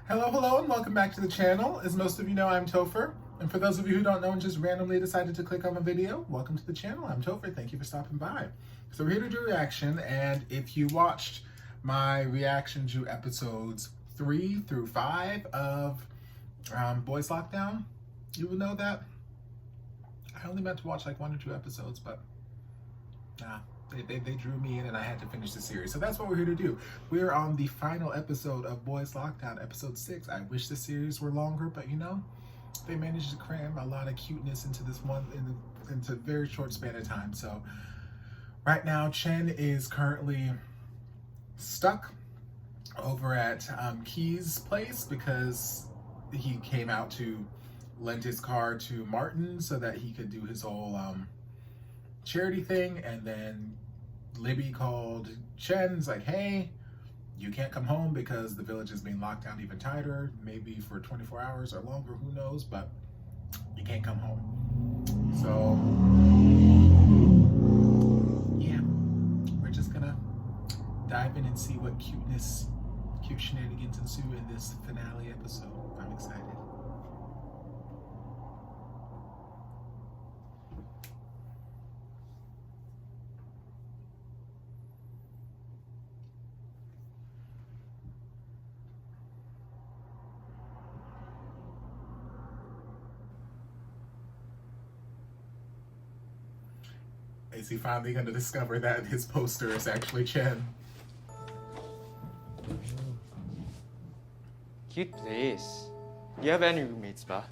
Hello, and welcome back to the channel. As most of you know, I'm Topher. And for those of you who don't know and just randomly decided to click on the video, welcome to the channel. I'm Topher. Thank you for stopping by. So we're here to do a reaction, and if you watched my reaction to episodes 3 through 5 of Boys Lockdown, you will know that I only meant to watch like 1 or 2 episodes, but nah. They drew me in and I had to finish the series. So that's what we're here to do. We're on the final episode of Boys Lockdown, episode 6. I wish the series were longer, but you know, they managed to cram a lot of cuteness into this one, into a very short span of time. So right now, Chen is currently stuck over at Key's place because he came out to lend his car to Martin so that he could do his whole charity thing, and then Libby called Chen's like, hey, you can't come home because the village is being locked down even tighter, maybe for 24 hours or longer, who knows, but you can't come home. So yeah, we're just gonna dive in and see what cute shenanigans ensue in this finale episode. I'm excited. Is he finally going to discover that his poster is actually Chen? Cute place. Do you have any roommates ba?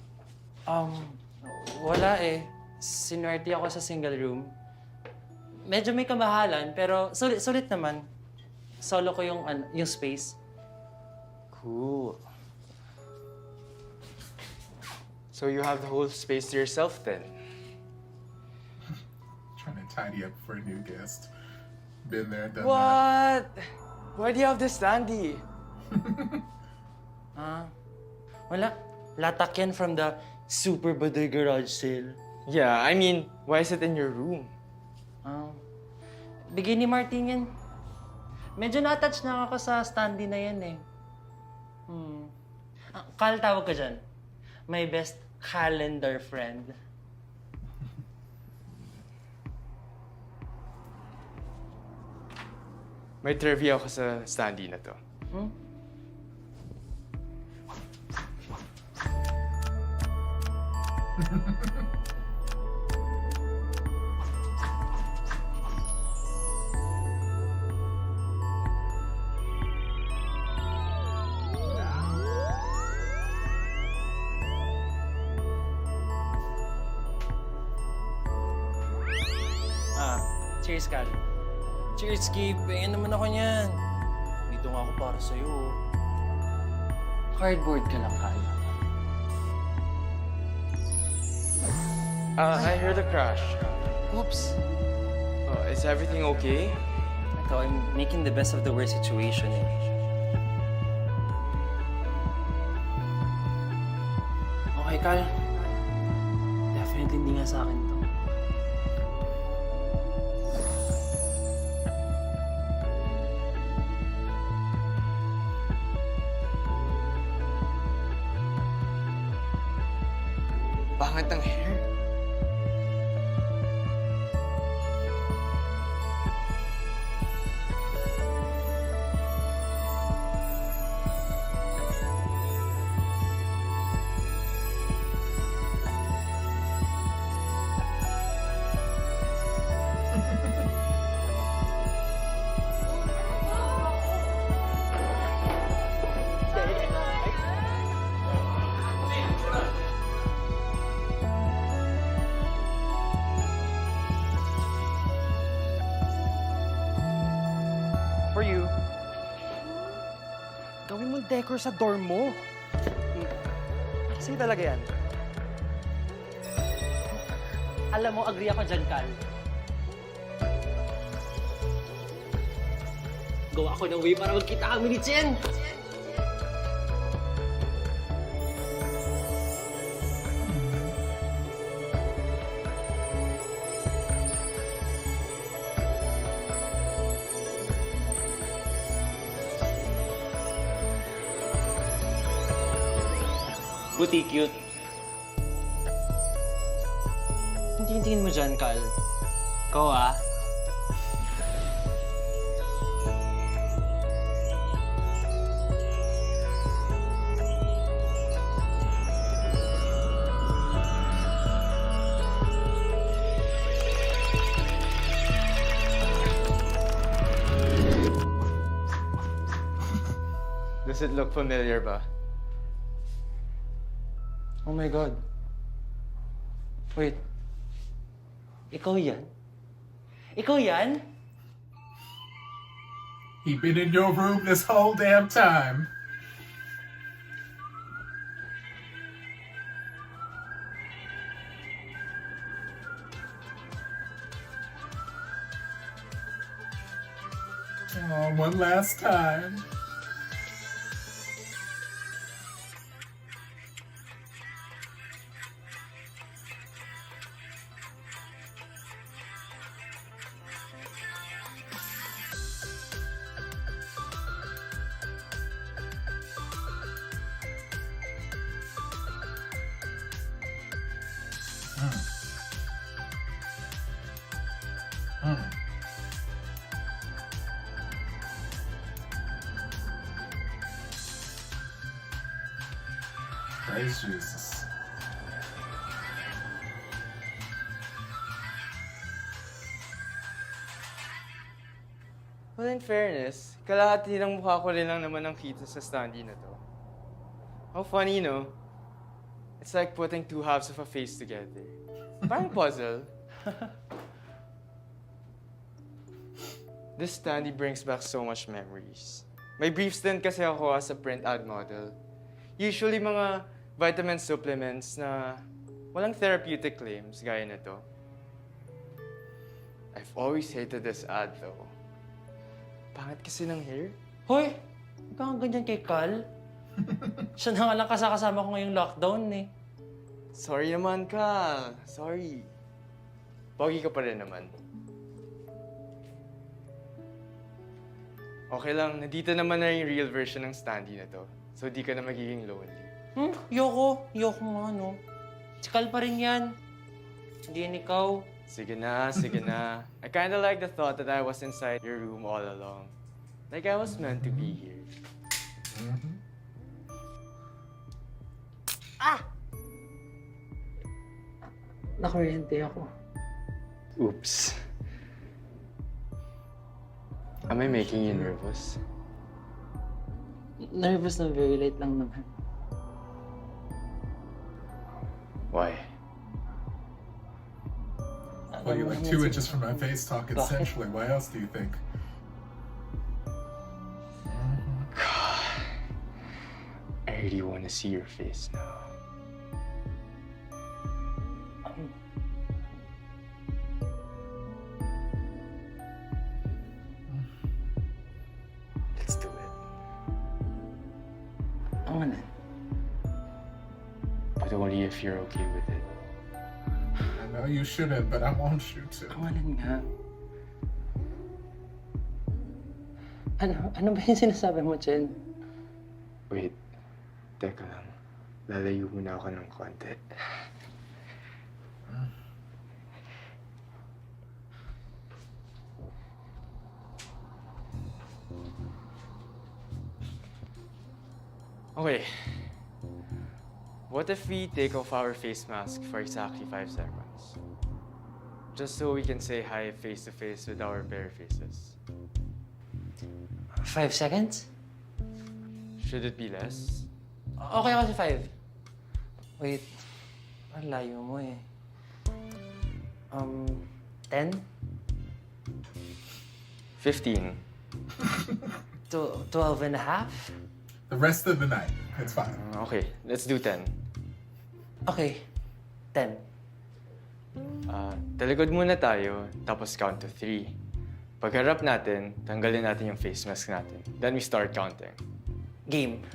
Wala eh. Sinuwerte ako sa single room. Medyo may kamahalan, pero sulit naman. Solo ko yung space. Cool. So you have the whole space to yourself then? Trying to tidy up for a new guest. Been there, done What? Why do you have this standee? Wala. Latak yan from the super badoy garage sale. Yeah, I mean, why is it in your room? Bigay ni Martin yan. Medyo na-attach na ako sa standee na yan eh. Kal tawag ka dyan. My best calendar friend. May trivia ako sa standee na to. Cheers, Kal. Cheers, Skip. Pengen naman ako niyan. Dito nga ako para sa'yo. Cardboard ka lang, Kal. I heard a crash. Oops. Is everything okay? Ito, I'm making the best of the worst situation eh. Okay, Kal. Definitely hindi nga sa akin to. Pangit ang hair. For you. Gawin mong decor sa dorm mo. Sa'yo talaga yan. Alam mo, agree ako dyan, Kal. Gawa ako ng way para magkita kami ni Chen! Puti cute. Hindi tingin mo dyan, Kal. Ikaw ah. Does it look familiar ba? Oh my God. Wait. Ikaw yan? Ikaw yan? He been in your room this whole damn time. Oh, one last time. Praise Jesus. Well, in fairness, kalahati ng mukha ko rin lang naman ang kita sa standee na to. How funny, no? It's like putting two halves of a face together. Parang puzzle. This standee brings back so much memories. May brief stint kasi ako as a print ad model. Usually mga vitamin supplements na walang therapeutic claims gaya na to. I've always hated this ad though. Pangit kasi ng hair. Hoy! Huwag kang ganyan kay Kal. Siya na nga lang kasama ko ngayong lockdown eh. Sorry naman, Kal. Sorry. Pogi ka pa rin naman. Okay lang, nandito naman na yung real version ng standee na to. So di ka na magiging lonely. Yoko. Yoko nga, no? Si Kal pa rin yan. Hindi yan ikaw. Sige na, sige na. I kinda like the thought that I was inside your room all along. Like I was meant to be here. Nakuryente ako. Oops. Am I making you nervous? Nervous na very late lang naman. Why? Well, you're like 2 inches from my face talking sensually. Why else do you think? I really want to see your face now. Let's do it. Ang ano? But only if you're okay with it. I know you shouldn't, but I want you to. Ang ano nga? Ano ba yung sinasabi mo, Chen? Wait, teka lang. Lalayo muna ako ng konti. Okay. What if we take off our face mask for exactly 5 seconds? Just so we can say hi face to face with our bare faces. 5 seconds? Should it be less? Okay ako sa 5. Wait. Ang layo mo eh. 10? 15. 12 and a half? The rest of the night. It's fine. Okay, let's do 10. Okay. 10. Talikod muna tayo, tapos count to 3. Pagharap natin, tanggalin natin yung face mask natin. Then we start counting. Game.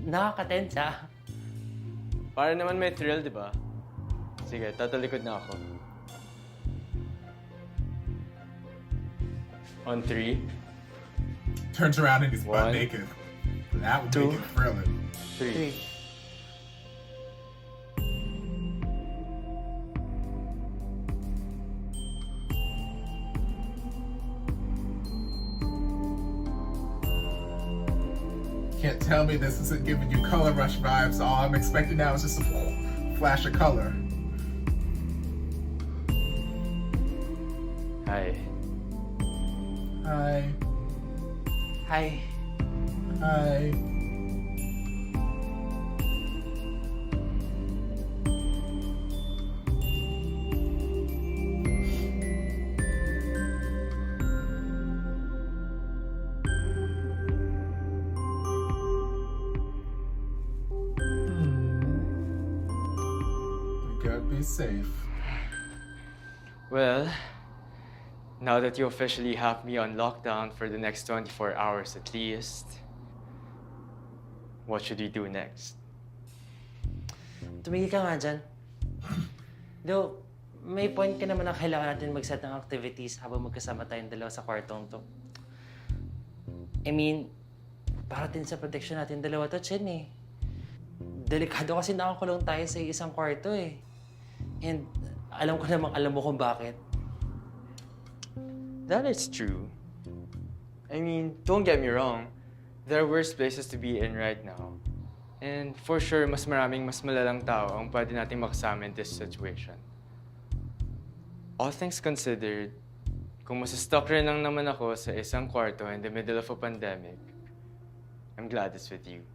Nakaka-tense ah. Para naman may thrill, di ba? Sige, tatalikod na ako. On 3. Turns around and he's butt One. naked. That would 2, make it thrilling. 3. 3. Can't tell me this isn't giving you Color Rush vibes. All I'm expecting now is just a flash of color. Hi. Hi. Hi. Hi. We gotta be safe. Well, now that you officially have me on lockdown for the next 24 hours at least, what should we do next? Tumigil ka nga dyan. Though, may point ka naman na kailangan natin mag-set ng activities habang magkasama tayong dalawa sa kwartong to. I mean, para din sa protection natin dalawa to, Chen eh. Delikado kasi nakakulong tayo sa isang kwarto eh. And alam ko namang alam mo kung bakit. That is true. I mean, don't get me wrong. There are worse places to be in right now. And for sure, mas maraming mas malalang tao ang pwede nating makasama in this situation. All things considered, kung masustuck rin lang naman ako sa isang kwarto in the middle of a pandemic, I'm glad it's with you.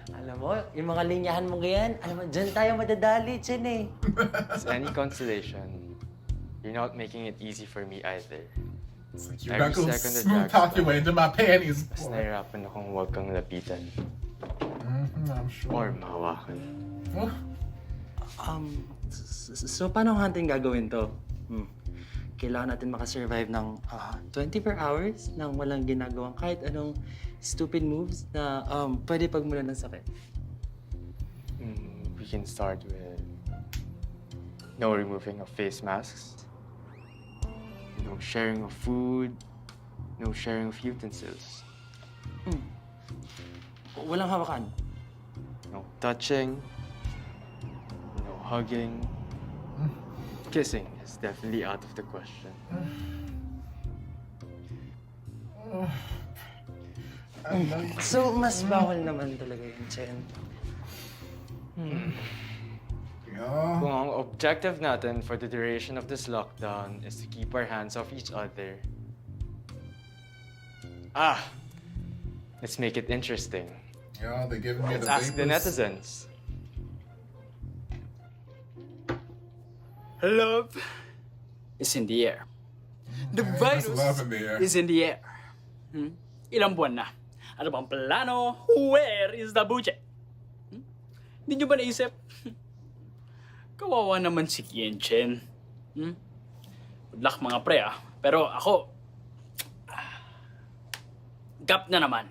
Alam mo, yung mga linyahan mo ganyan, alam mo, dyan tayo madadali, Chen eh. As any consolation, you're not making it easy for me either. It's like you're Every not gonna second that smooth drags talk your by. way into my panties. Mas nahirapan akong huwag kang lapitan I'm sure. or mahawakan. Oh, So paano ang hunting gagawin to? Kailangan natin makasurvive ng 24 hours nang walang ginagawang kahit anong stupid moves na pwede pagmulan ng sakit. We can start with no removing of face masks, no sharing of food, no sharing of utensils, Walang hawakan. no touching, no hugging. Kissing is definitely out of the question. So, mas bawal naman talaga yun, Chen. yeah. Kung ang objective natin for the duration of this lockdown is to keep our hands off each other. Let's make it interesting. Yeah, they're giving me Let's the ask the vapors. netizens. Love is in the air. The There's virus love in the air. is in the air. Ilang buwan na? Ano bang plano? Where is the budget? Hindi nyo ba naisip? Kawawa naman si Kian Chen. Good luck mga pre Pero ako, gap na naman.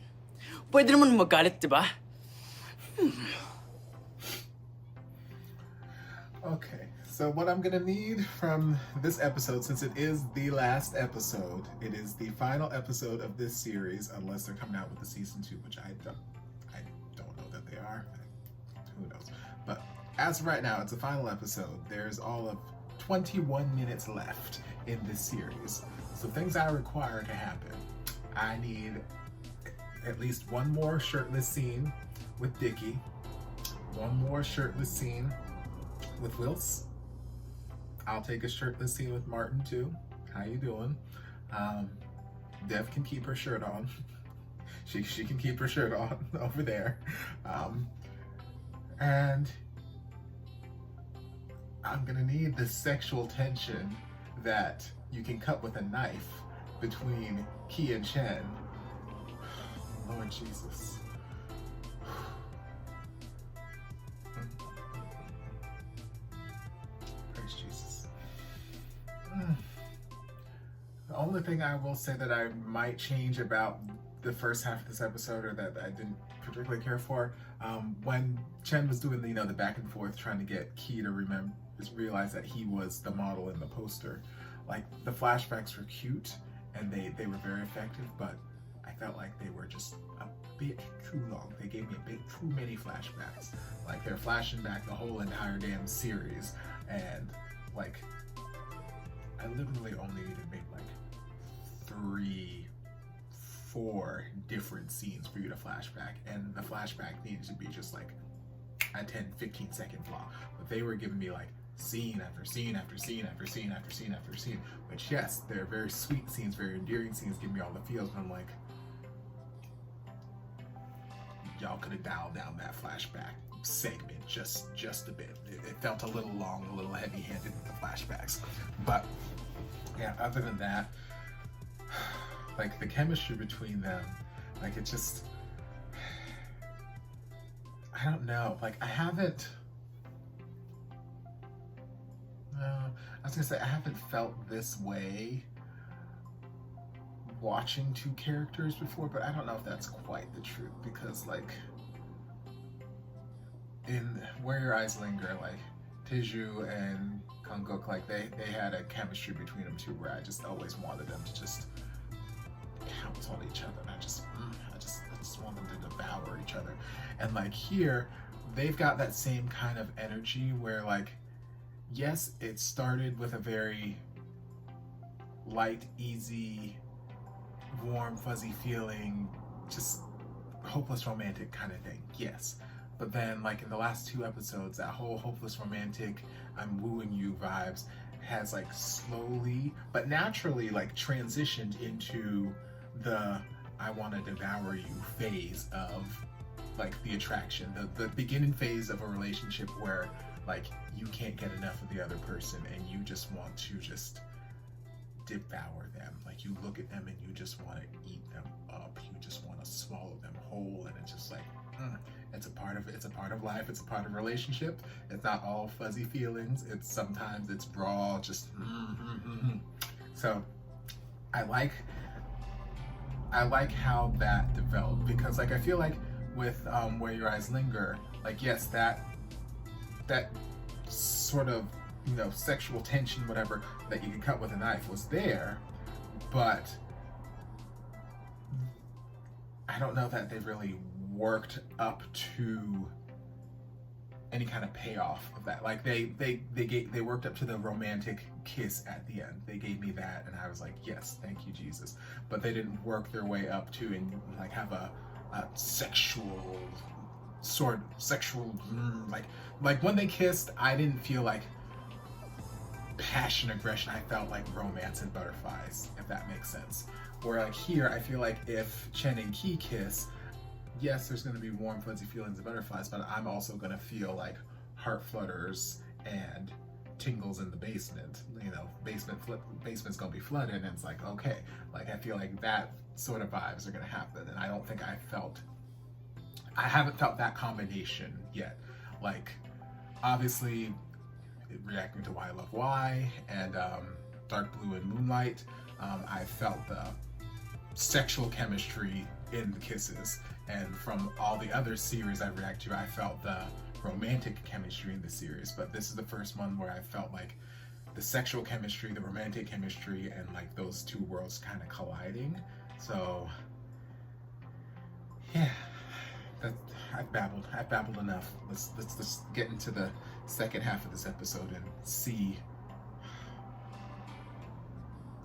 Pwede naman magalit, di ba? Okay, so what I'm gonna need from this episode, since it is the last episode, it is the final episode of this series, unless they're coming out with a season 2, which I don't know that they are. Who knows? But as of right now, it's the final episode. There's all of 21 minutes left in this series. So things I require to happen. I need at least one more shirtless scene with Dickie, one more shirtless scene with Wills. I'll take a shirtless scene with Martin too. How you doing? Dev can keep her shirt on. She can keep her shirt on over there. And I'm gonna need the sexual tension that you can cut with a knife between Ki and Chen. Lord Jesus. Praise Jesus. The only thing I will say that I might change about the first half of this episode, or that I didn't particularly care for, when Chen was doing the back and forth trying to get Ki to realize that he was the model in the poster. Like, the flashbacks were cute and they were very effective, but I felt like they were just a bit too long. They gave me a bit too many flashbacks. Like they're flashing back the whole entire damn series, and like I literally only needed maybe like 3, 4 different scenes for you to flashback, and the flashback needed to be just like a 10-15 second block. But they were giving me like scene after scene after scene after scene after scene after scene, which yes, they're very sweet scenes, very endearing scenes, give me all the feels, but I'm like, y'all could have dialed down that flashback segment just a bit. It felt a little long, a little heavy-handed with the flashbacks. But yeah, other than that, like the chemistry between them, like it just, I don't know, like I haven't, I was gonna say I haven't felt this way watching 2 characters before, but I don't know if that's quite the truth, because like in Where Your Eyes Linger, like Taeju and Kanguk, like they had a chemistry between them too, where I just always wanted them to just pounce on each other, and I just want them to devour each other. And like here, they've got that same kind of energy where like, yes, it started with a very light, easy, warm, fuzzy feeling, just hopeless romantic kind of thing, yes. But then like in the last 2 episodes, that whole hopeless romantic, I'm wooing you vibes has like slowly but naturally like transitioned into the I want to devour you phase of like the attraction, the beginning phase of a relationship where like you can't get enough of the other person and you just want to just devour them. Like you look at them and you just want to eat them up. You just want to swallow them whole, and it's just like it's a part of life. It's a part of relationship. It's not all fuzzy feelings. It's sometimes it's raw, just So I like how that developed, because like I feel like with Where Your Eyes Linger, like yes, that sort of, you know, sexual tension, whatever, that you can cut with a knife was there, but I don't know that they really worked up to any kind of payoff of that. Like they worked up to the romantic kiss at the end. They gave me that, and I was like, yes, thank you, Jesus. But they didn't work their way up to and like have a sexual like when they kissed, I didn't feel like passion, aggression. I felt like romance and butterflies, if that makes sense. Where like here, I feel like if Chen and Ki kiss, yes, there's going to be warm, fuzzy feelings and butterflies, but I'm also going to feel like heart flutters and tingles in the basement. You know, basement's going to be flooded, and it's like, okay, like I feel like that sort of vibes are going to happen, and I don't think I haven't felt that combination yet. Like, obviously, reacting to Why I Love Why and Dark Blue and Moonlight, I felt the sexual chemistry in the kisses, and from all the other series I react to, I felt the romantic chemistry in the series. But this is the first one where I felt like the sexual chemistry, the romantic chemistry, and like those 2 worlds kind of colliding. So yeah, I've babbled enough. Let's just get into the second half of this episode and see.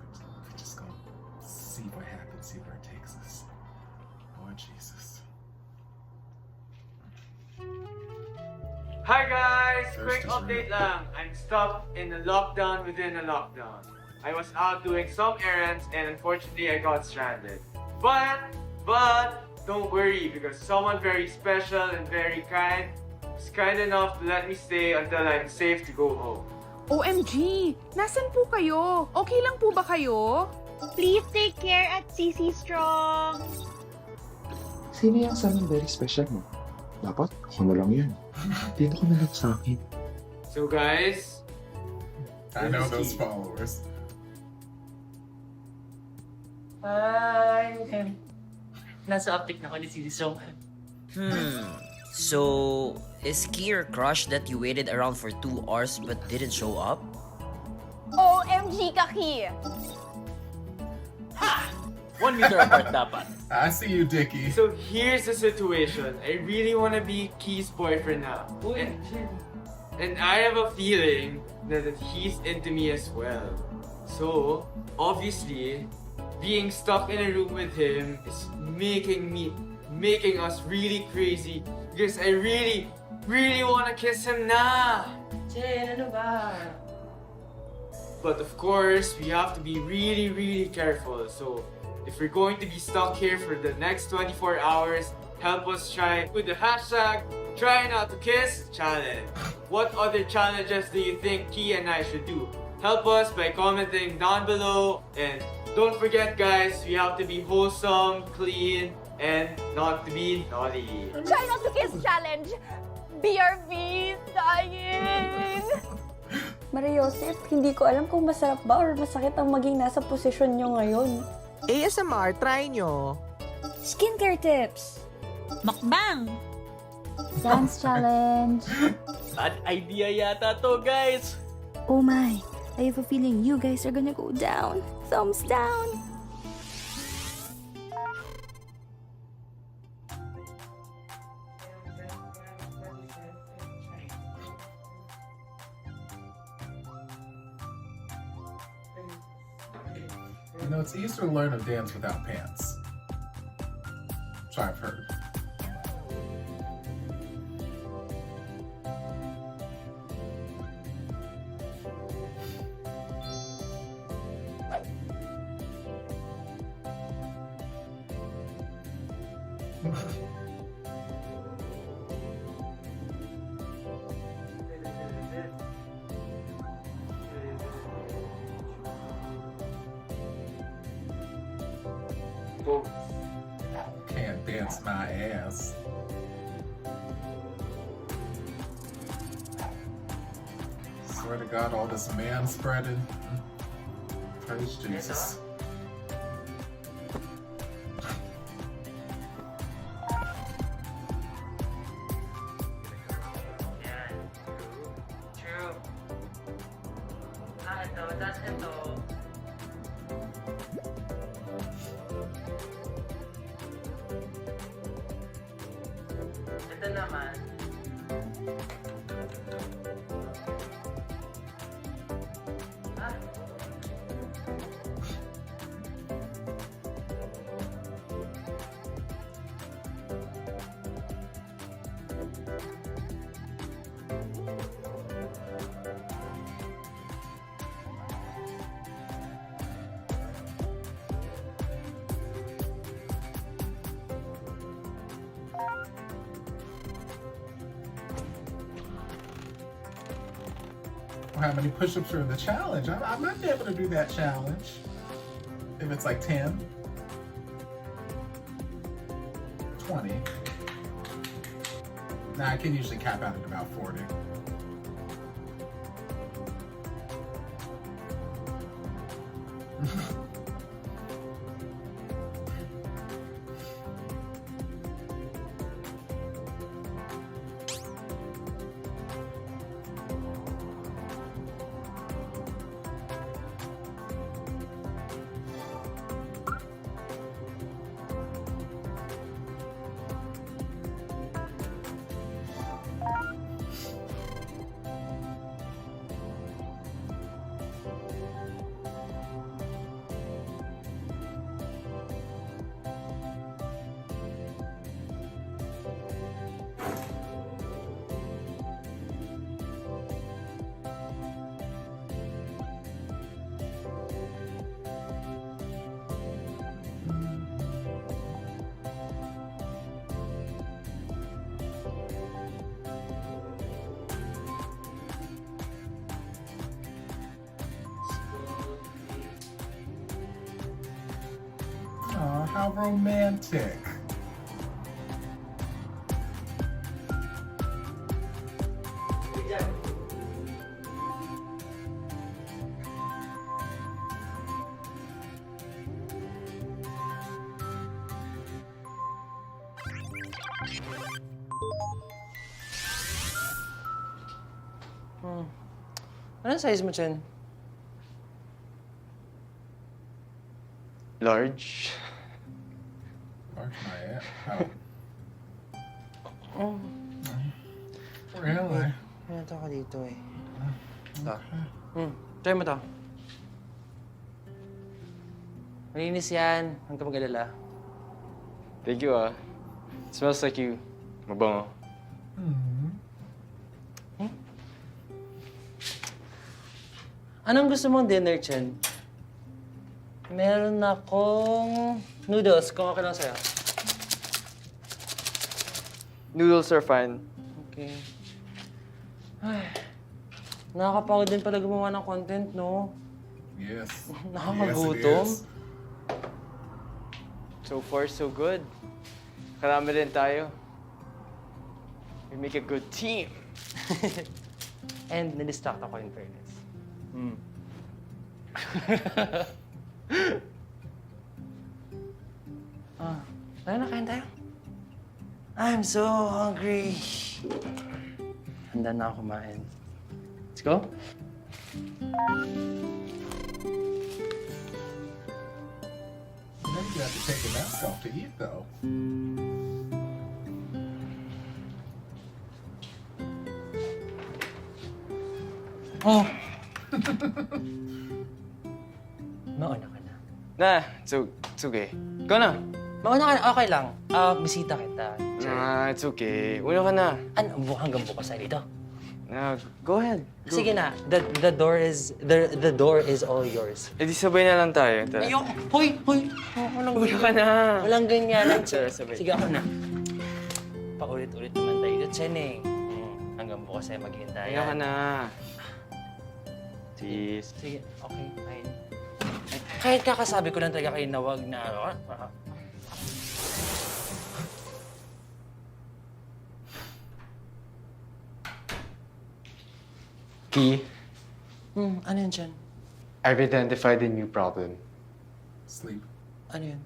We're just gonna see what happens, see where it takes us. Lord Jesus. Hi guys! Thirst Quick is update real. lang. I'm stuck in a lockdown within a lockdown. I was out doing some errands and unfortunately I got stranded. But don't worry, because someone very special and very kind was kind enough to let me stay until I'm safe to go home. OMG! Nasaan po kayo? Okay lang po ba kayo? Please take care at CC Strong! Sino yung asamang very special mo? Dapat ako na lang yun. Dito ka na lang sa akin. So guys, I know those followers. Hi! Nasa uptick na ako ni CC Strong. So, is Ki your crush that you waited around for 2 hours but didn't show up? OMG, Kaki! 1 meter apart dapat. I see you, Dickie. So here's the situation. I really want to be Key's boyfriend now. And I have a feeling that he's into me as well. So, obviously, being stuck in a room with him is making us really crazy. Because I really want to kiss him na. Jen, ano ba? But of course, we have to be really careful. So, if we're going to be stuck here for the next 24 hours, help us try with the hashtag Try Not to Kiss Challenge. What other challenges do you think Key and I should do? Help us by commenting down below. And don't forget guys, we have to be wholesome, clean, and not to be naughty. Try not to kiss challenge. BRB, dying. Maria Joseph, hindi ko alam kung masarap ba or masakit ang maging nasa posisyon nyo ngayon. ASMR, try nyo. Skincare tips. Mukbang. Dance challenge. Bad idea yata to, guys. Oh my, I have a feeling you guys are gonna go down. Thumbs down. You know, it's easier to learn to dance without pants. So I've heard. Can't dance my ass. Swear to God, all this man spreading. Praise Jesus. True. Ito, that's ito. Ito naman. Ah. How many push-ups are in the challenge? I might be able to do that challenge. If it's like 10, 20. Nah, I can usually cap out at about 40. Aw, how romantic. Anong size mo, Chen? Large? parked my ass. Oh, Really? may ka dito eh. Ito. Okay. Try mo to. Malinis yan. Huwag ka mag-alala. Thank you, ah. Smells like you. Mabango. Anong gusto mong dinner, Chen? Meron akong noodles, kung okay lang sa'yo. Noodles are fine. Okay. Ay, nakakapagod din pala gumawa ng content, no? Yes. Nakakagutom. Yes, it is. So far, so good. Karami din tayo. We make a good team. And nadistract ako in fairness. Tayo na, kain tayo. I'm so hungry. Handa na ako kumain. Let's go. Then you have to take your mask off to eat, though. Oh! Mauna ka na. Nah, it's okay. Ikaw na. Mauna ka na, okay lang. Bisita kita. Nah, it's okay. Una ka na. Ano, hanggang bukas tayo dito? Nah, go ahead. Go. Sige na, the door is all yours. Eh di sabay na lang tayo. Tara. Ayoko! Hoy! Walang Una ka na. Walang ganyan. Tara, sabay. Sige ako na. Paulit-ulit naman tayo dito, Chen eh. Hanggang bukas tayo maghintay. Una ka na. Please. Sige, okay, fine. Kahit kakasabi ko lang talaga kayo na wag na Key, ano yun dyan? I've identified a new problem. Sleep. Ano yun?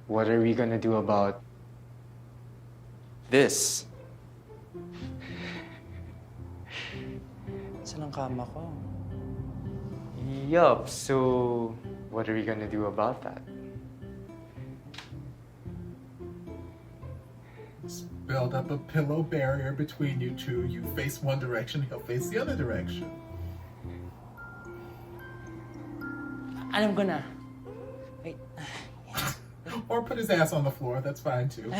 What are we gonna do about this? Saan ang kama ko? Yup, so what are we gonna do about that? Build up a pillow barrier between you two. You face one direction, he'll face the other direction. Alam ko na. Wait. Or put his ass on the floor, that's fine too.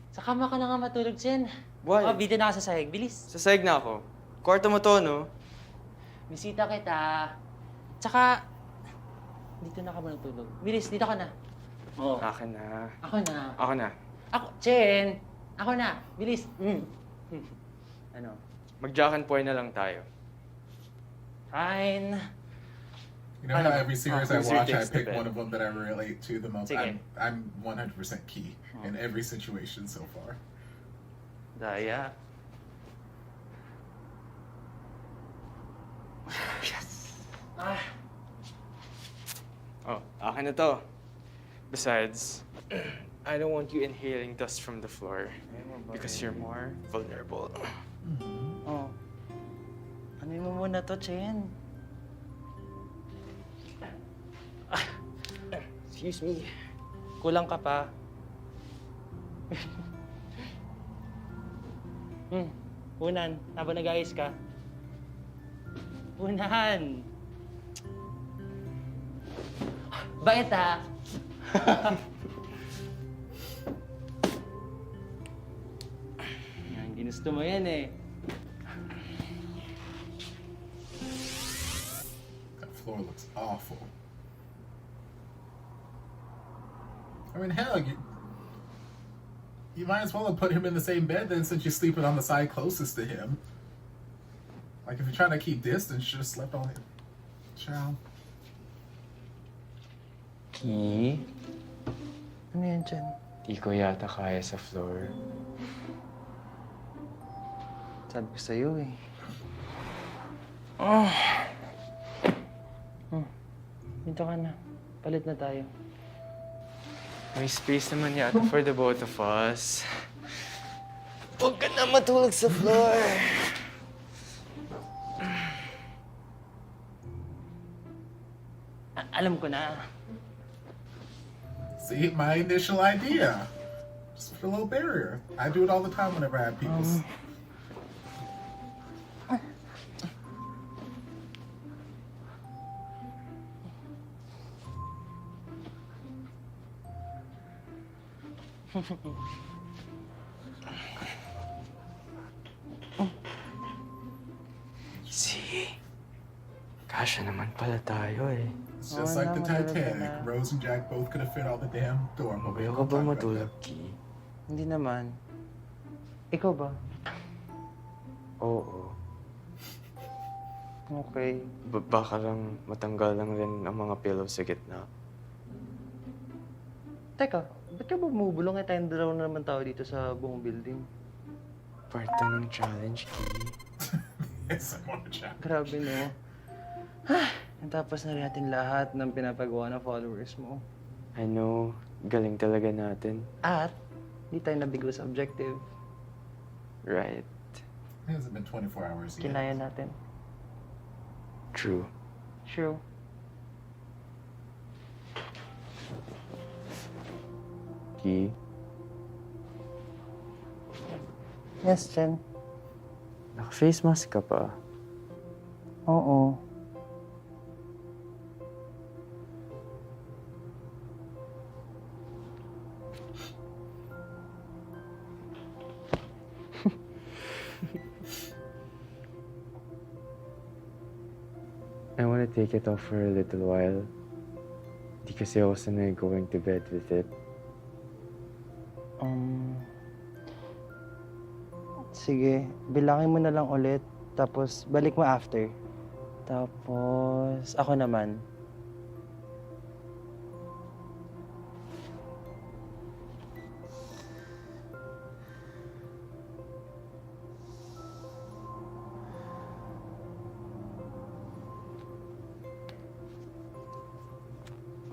Sa kama ka na nga matulog, Chen. Why? Bida na ka sa sahig. Bilis. Sasayag na ako. Kwarto mo to, no? Bisita kita. Tsaka, dito na ka muna tulog. Bilis, dito ka na. Oo. Akin na. Ako na. Ako na. Ako, Chen. Ako na. Bilis. Ano? Mag-jack and point na lang tayo. Fine. You know how every series I who's your watch, I takes to pick bed? one of them that I relate to the most. Sige. I'm 100% Key in every situation so far. Daya. Oh, akin na to. Besides, I don't want you inhaling dust from the floor because you're more vulnerable. Oh. Ano mo muna to, Chen? Excuse me. Kulang ka pa. Unan, habang nag-ayos ka. Unan! Bait ha! Yan, ginusto mo yan eh. That floor looks awful. I mean, hell, you might as well have put him in the same bed then, since you're sleeping on the side closest to him. Like, if you're trying to keep distance, you should have slept on him. Child. Key, Ano yan, Chen? di ko yata kaya sa floor. Sabi ko sa'yo eh. Dito ka na. Palit na tayo. May space naman yata for the both of us. Huwag ka na matulog sa floor. Alam ko na. See, my initial idea. Just put a little barrier. I do it all the time whenever I have people. See? Kasha naman pala tayo eh. It's just like the Titanic. Rose and Jack both could have fit all the damn door, but we Ayaw don't ka ba talk about matulog, that. Ki? Hindi naman. Ikaw ba? Oo. Okay. Baka lang matanggal lang rin ang mga pillow sa gitna. Teka, ba't ka ba bumubulong? Tayong dalawa na naman tao dito sa buong building. Part ng challenge, Ki. Yes, I'm on the chat. Grabe, no? Natapos na rin natin lahat ng pinapagawa ng followers mo. I know, galing talaga natin. At, hindi tayo nabigo sa objective. Right. It hasn't been 24 hours yet. Kinaya natin. True. True. Ki, Yes, Chen. naka-face mask ka pa. Oo. I want to take it off for a little while. Di kasi ako sanay going to bed with it. Sige, bilangin mo na lang ulit. Tapos, balik mo after. Tapos, ako naman.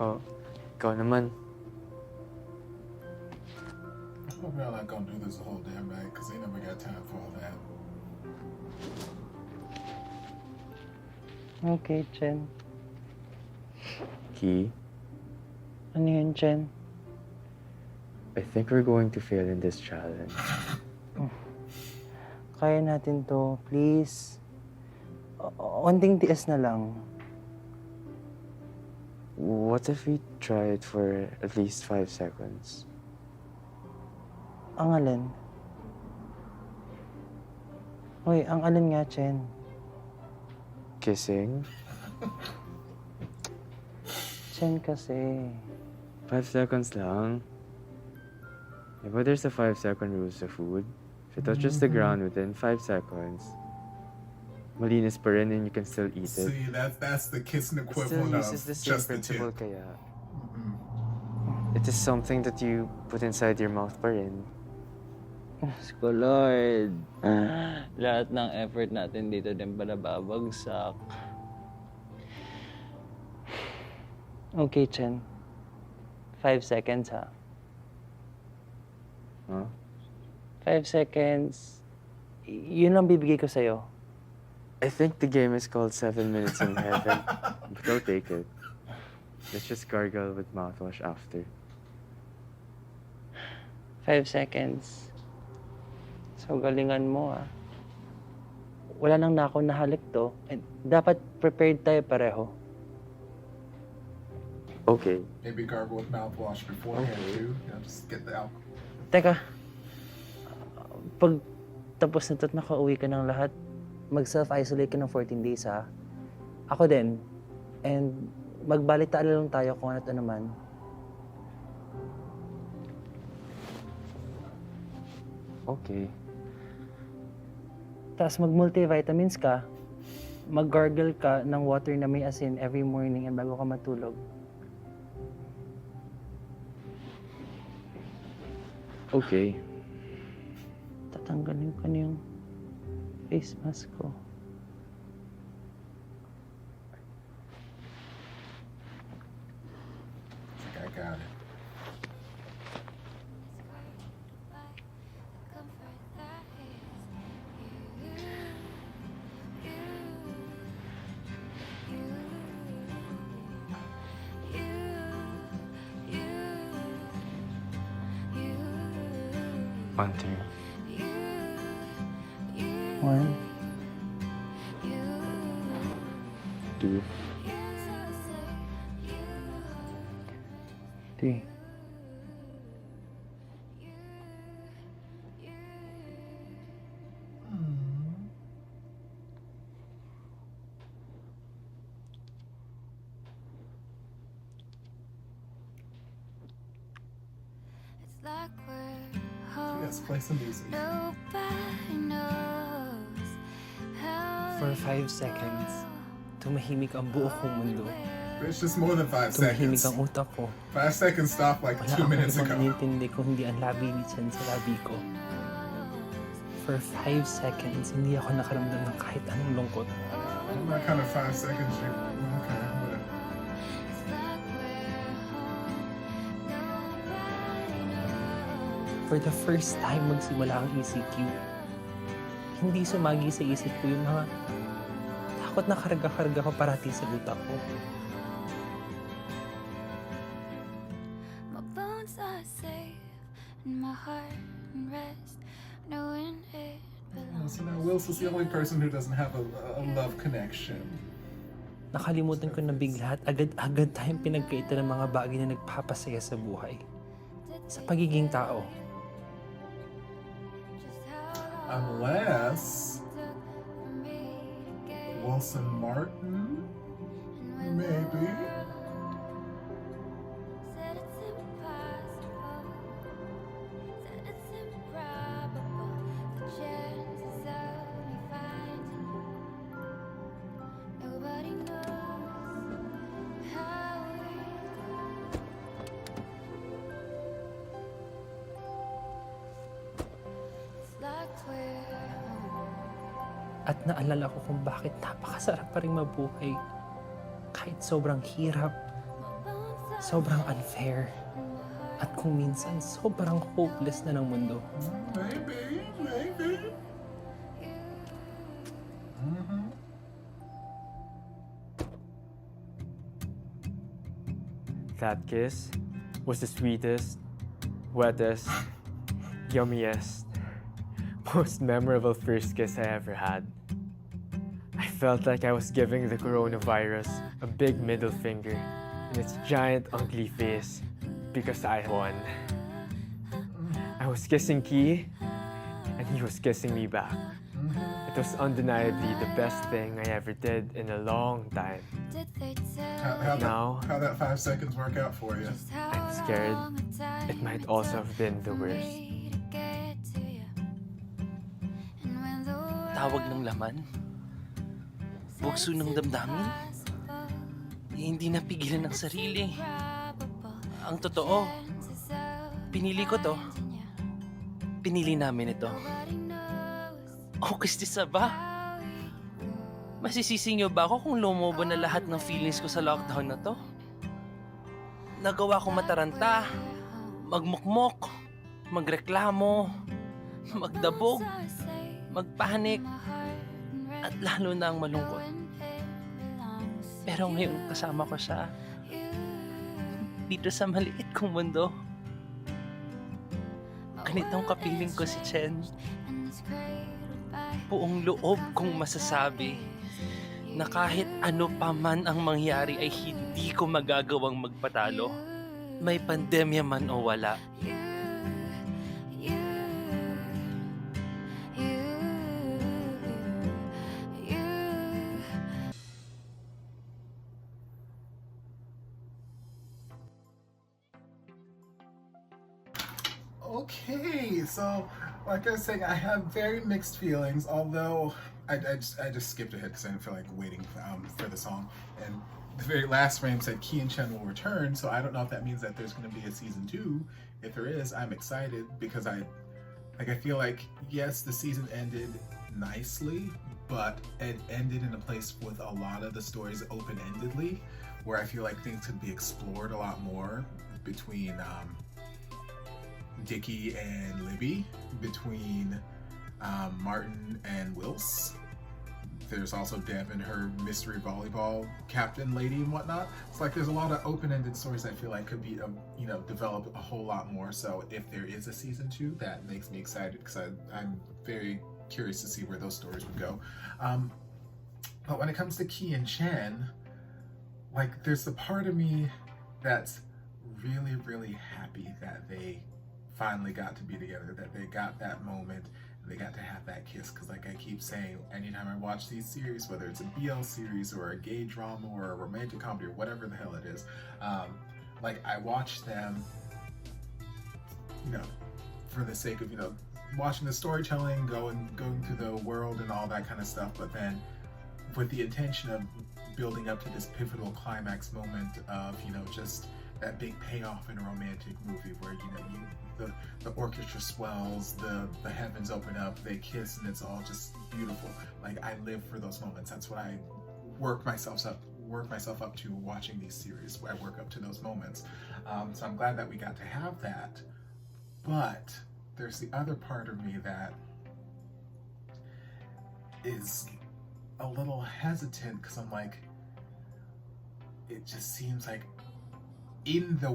Oh, ikaw naman. Hope y'all not gonna do this the whole damn night, because they never got time for all that. Okay, Chen. Ki, Ano yun, Chen? I think we're going to fail in this challenge. Kaya natin to. Please. Onting tiis na lang. What if we try it for at least 5 seconds? Ang alin? Hoy, ang alin nga, Chen? Kissing? Chen kasi. 5 seconds lang. Diba there's a 5-second rule sa food? If it touches the ground within 5 seconds, malinis pa rin and you can still eat it. See, that's the kissing It still equivalent of uses the same just the principle tip. kaya. It is something that you put inside your mouth pa rin. Diyos ko, Lord. Lahat ng effort natin dito din pala babagsak. Okay, Chen. 5 seconds, ha? Huh? 5 seconds. Yun lang bibigay ko sa'yo. I think the game is called 7 Minutes in Heaven, but I'll take it. Let's just gargle with mouthwash after. 5 seconds. So, galingan mo, ah. Wala nang nakaw na halik to. And dapat prepared tayo pareho. Okay. Maybe gargle with mouthwash beforehand too. You know, just get the alcohol. Teka. Pag tapos na ito at nakauwi ka ng lahat, mag-self-isolate ka ng 14 days, ha? Ako din. And magbalik-taala lang tayo kung ano't ano man. Okay. Tapos mag-multivitamins ka, mag-gargle ka ng water na may asin every morning and bago ka matulog. Okay. Tatanggalin ko na yung face mask ko. I think I got it. On three. 1, 2, 3. Yes, play some music. For 5 seconds, tumahimik ang buo kong mundo. It's just more than 5 Tumahimik seconds. ang utak ko. 5 seconds stopped like Wala 2 minutes akong ago. ibang inintindi kung hindi ang labi-litsan sa labi ko. For 5 seconds, hindi ako nakaramdam ng kahit anong lungkot. That kind of 5 seconds, you okay, whatever. For the first time magsimula ang ECQ, hindi sumagi sa isip ko yung mga takot na karga-karga ko parati sa utak ko. So now Wills is the only person who doesn't have a love connection. Nakalimutan ko na bigla at agad-agad tayong pinagkaitan ng mga bagay na nagpapasaya sa buhay. Sa pagiging tao. Unless Wilson Martin, maybe. At naalala ko kung bakit napakasarap pa rin mabuhay. Kahit sobrang hirap, sobrang unfair, at kung minsan sobrang hopeless na ng mundo. Maybe. Mm-hmm. That kiss was the sweetest, wettest, yummiest, most memorable first kiss I ever had. I felt like I was giving the coronavirus a big middle finger in its giant ugly face because I won. I was kissing Key and he was kissing me back. It was undeniably the best thing I ever did in a long time. How'd that 5 seconds work out for you? I'm scared it might also have been the worst. Tawag ng laman? Bugso ng damdamin? Hindi napigilan ng sarili. Ang totoo, pinili ko to. Pinili namin ito. Augustis ba? Masisisi niyo ba ako kung lumobo na lahat ng feelings ko sa lockdown na to? Nagawa kong mataranta, magmukmok, magreklamo, magdabog, magpanik, at lalo na ang malungkot. Pero ngayon kasama ko siya dito sa maliit kong mundo. Ganitong kapiling ko si Chen. Buong loob kong masasabi na kahit ano pa man ang mangyari ay hindi ko magagawang magpatalo. May pandemya man o wala. Okay, so like I was saying, I have very mixed feelings. Although I just skipped ahead because I didn't feel like waiting for the song. And the very last frame said Key and Chen will return, so I don't know if that means that there's going to be a season 2. If there is, I'm excited because I feel like yes, the season ended nicely, but it ended in a place with a lot of the stories open-endedly, where I feel like things could be explored a lot more between Dickie and Libby, between Martin and Wills. there's also Deb and her mystery volleyball captain lady and whatnot. It's like there's a lot of open-ended stories I feel like could be, you know, develop a whole lot more. So if there is a season 2, that makes me excited because I'm very curious to see where those stories would go. But when it comes to Key and Chen, like there's the part of me that's really, really happy that they finally got to be together, that they got that moment, and they got to have that kiss. Because like I keep saying, anytime I watch these series, whether it's a BL series or a gay drama or a romantic comedy or whatever the hell it is, like I watch them, you know, for the sake of, you know, watching the storytelling, going through the world and all that kind of stuff, but then with the intention of building up to this pivotal climax moment of, you know, just that big payoff in a romantic movie where, you know, the orchestra swells, the heavens open up, they kiss, and it's all just beautiful. Like I live for those moments. That's what I work myself up to watching these series. I work up to those moments. So I'm glad that we got to have that. But there's the other part of me that is a little hesitant because I'm like, it just seems like in their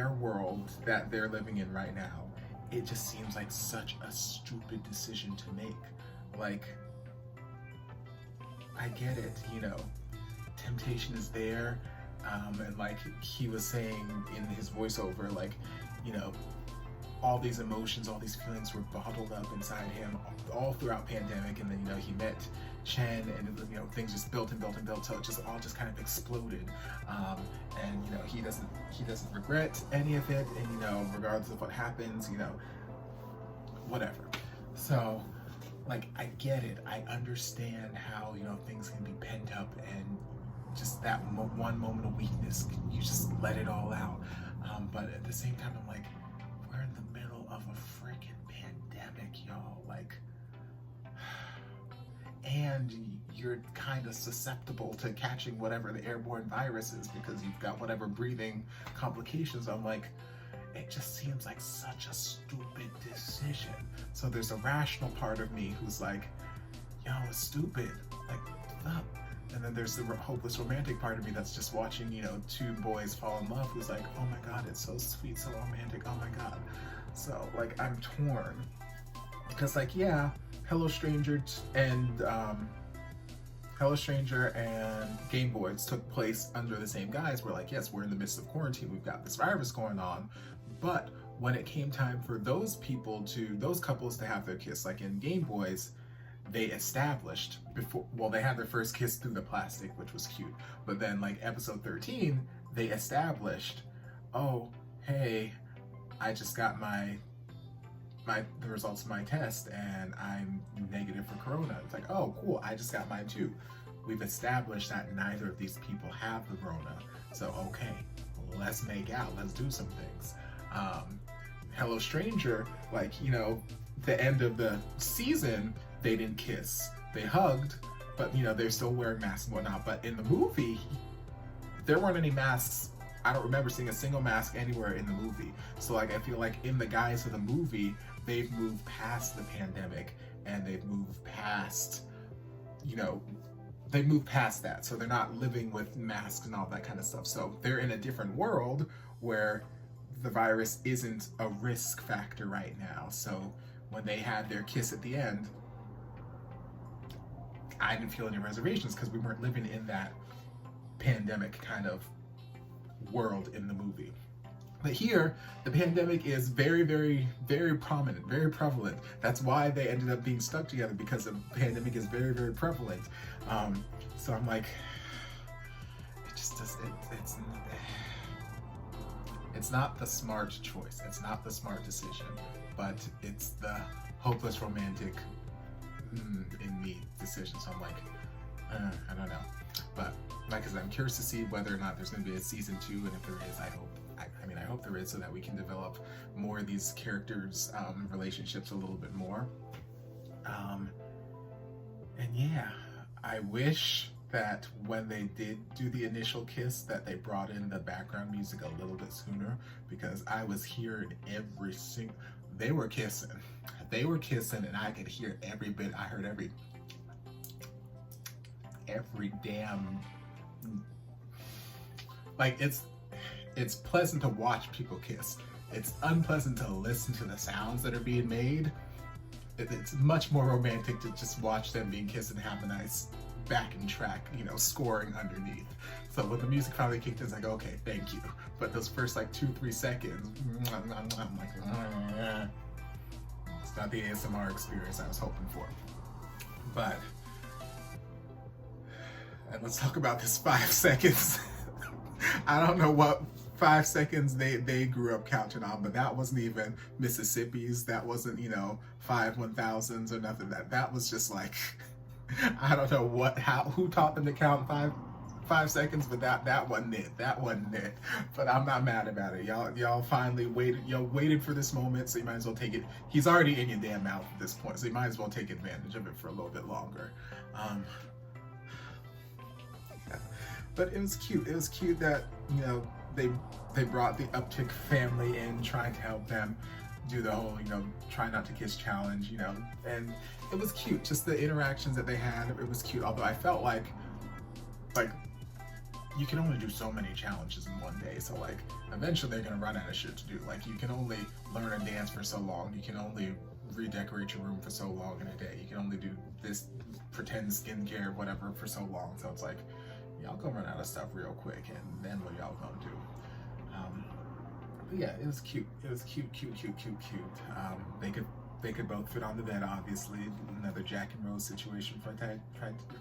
world that they're living in right now, it just seems like such a stupid decision to make. Like, I get it, you know, temptation is there, and like he was saying in his voiceover, like, you know, all these emotions, all these feelings were bottled up inside him all throughout pandemic, and then, you know, he met Chen, and, you know, things just built and built and built, so it just all just kind of exploded. And, you know, he doesn't regret any of it, and, you know, regardless of what happens, you know, whatever. So, like, I get it. I understand how, you know, things can be pent up, and just that one moment of weakness, you just let it all out. But at the same time, I'm like, we're in the middle of a freaking pandemic, y'all. Like, and you're kind of susceptible to catching whatever the airborne virus is because you've got whatever breathing complications. I'm like, it just seems like such a stupid decision. So there's a rational part of me who's like, yo, it's stupid. Like, stop. And then there's the hopeless romantic part of me that's just watching, you know, two boys fall in love who's like, oh my God, it's so sweet, so romantic, oh my God. So, like, I'm torn. Because, like, yeah, Hello Stranger and Game Boys took place under the same guise. We're like, yes, we're in the midst of quarantine, we've got this virus going on. But when it came time for those couples to have their kiss, like in Game Boys, they established they had their first kiss through the plastic, which was cute. But then, like, episode 13, they established, oh, hey, I just got the results of my test and I'm negative for corona. It's like, oh, cool, I just got mine too. We've established that neither of these people have the corona. So, okay, let's make out, let's do some things. Hello Stranger, like, you know, the end of the season, they didn't kiss. They hugged, but, you know, they're still wearing masks and whatnot. But in the movie, there weren't any masks. I don't remember seeing a single mask anywhere in the movie. So, like, I feel like in the guise of the movie, they've moved past the pandemic and they've moved past, you know, they moved past that. So they're not living with masks and all that kind of stuff. So they're in a different world where the virus isn't a risk factor right now. So when they had their kiss at the end, I didn't feel any reservations because we weren't living in that pandemic kind of world in the movie. But here, the pandemic is very, very, very prominent, very prevalent. That's why they ended up being stuck together, because the pandemic is very, very prevalent. So I'm like, it just does, it's not the smart choice. It's not the smart decision, but it's the hopeless romantic in me decision. So I'm like, I don't know. But like I said, I'm curious to see whether or not there's going to be a season 2, and if there is, I hope there is, so that we can develop more of these characters' relationships a little bit more. And yeah, I wish that when they did do the initial kiss that they brought in the background music a little bit sooner, because I was hearing every single, they were kissing and I could hear every bit. I heard every every damn, like it's pleasant to watch people kiss. It's unpleasant to listen to the sounds that are being made. It's much more romantic to just watch them being kissed and have a nice backing track, you know, scoring underneath. So when the music finally kicked in, it's like, okay, thank you. But those first like 2-3 seconds, I'm like, it's not the ASMR experience I was hoping for. But, and let's talk about this 5 seconds. I don't know what 5 seconds they grew up counting on, but that wasn't even Mississippi's. That wasn't, you know, 5 1000s or nothing. That was just like, I don't know who taught them to count 5 seconds, but that wasn't it. That wasn't it. But I'm not mad about it. Y'all finally waited. Y'all waited for this moment, so you might as well take it. He's already in your damn mouth at this point, so you might as well take advantage of it for a little bit longer. But it was cute. It was cute that, you know, they brought the Uptick family in, trying to help them do the whole, you know, try not to kiss challenge, you know, and it was cute. Just the interactions that they had, it was cute. Although I felt like you can only do so many challenges in one day. So like eventually they're gonna run out of shit to do. Like you can only learn a dance for so long. You can only redecorate your room for so long in a day. You can only do this pretend skincare, whatever, for so long. So it's like, y'all gonna run out of stuff real quick, and then what y'all gonna do? But yeah, it was cute. It was cute. They could both fit on the bed, obviously. Another Jack and Rose situation for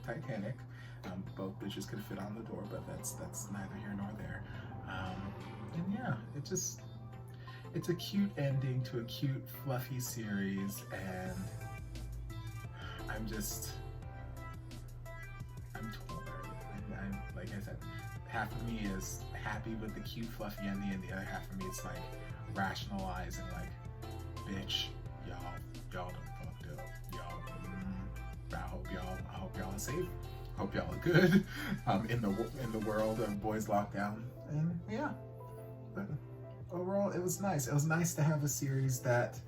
Titanic. Both bitches could fit on the door, but that's neither here nor there. And yeah, it's a cute ending to a cute, fluffy series, and I'm torn. Like I said, half of me is happy with the cute, fluffy ending, and the other half of me is like rationalizing, like, bitch, y'all done fucked up. I hope y'all are safe. Hope y'all are good in the world of boys lockdown. And yeah, but overall it was nice. It was nice to have a series that,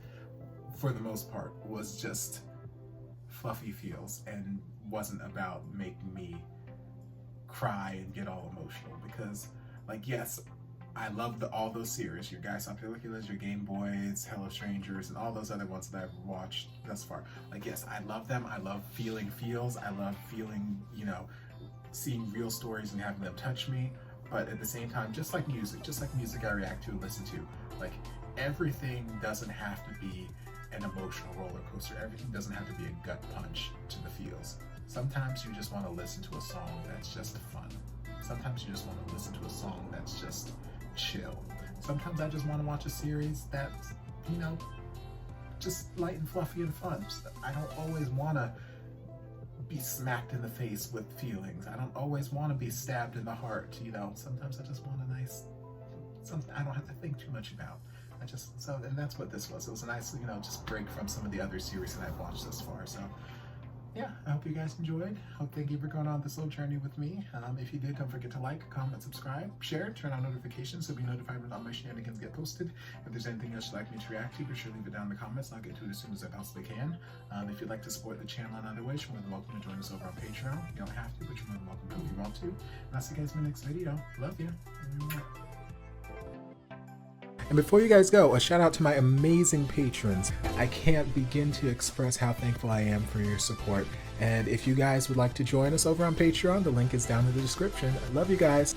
for the most part, was just fluffy feels and wasn't about making me cry and get all emotional. Because, like, yes, I love all those series, your Guys Stop Your Game Boys, Hello Strangers, and all those other ones that I've watched thus far. Like, yes, I love them. I love feeling feels. I love feeling, you know, seeing real stories and having them touch me. But at the same time, just like music I react to and listen to, like, everything doesn't have to be an emotional roller coaster. Everything doesn't have to be a gut punch to the feels. Sometimes you just want to listen to a song that's just fun. Sometimes you just want to listen to a song that's just chill. Sometimes I just want to watch a series that's, you know, just light and fluffy and fun. I don't always want to be smacked in the face with feelings. I don't always want to be stabbed in the heart, you know. Sometimes I just want a nice, something I don't have to think too much about. And that's what this was. It was a nice, you know, just break from some of the other series that I've watched thus far. So yeah, I hope you guys enjoyed. Thank you for going on this little journey with me. If you did, don't forget to like, comment, subscribe, share, turn on notifications so you'll be notified when all my shenanigans get posted. If there's anything else you'd like me to react to, be sure to leave it down in the comments, and I'll get to it as soon as I possibly can. If you'd like to support the channel in other ways, you're more than welcome to join us over on Patreon. You don't have to, but you're more than welcome to if you want to. And I'll see you guys in my next video. Love you. And before you guys go, a shout out to my amazing patrons. I can't begin to express how thankful I am for your support. And if you guys would like to join us over on Patreon, the link is down in the description. I love you guys.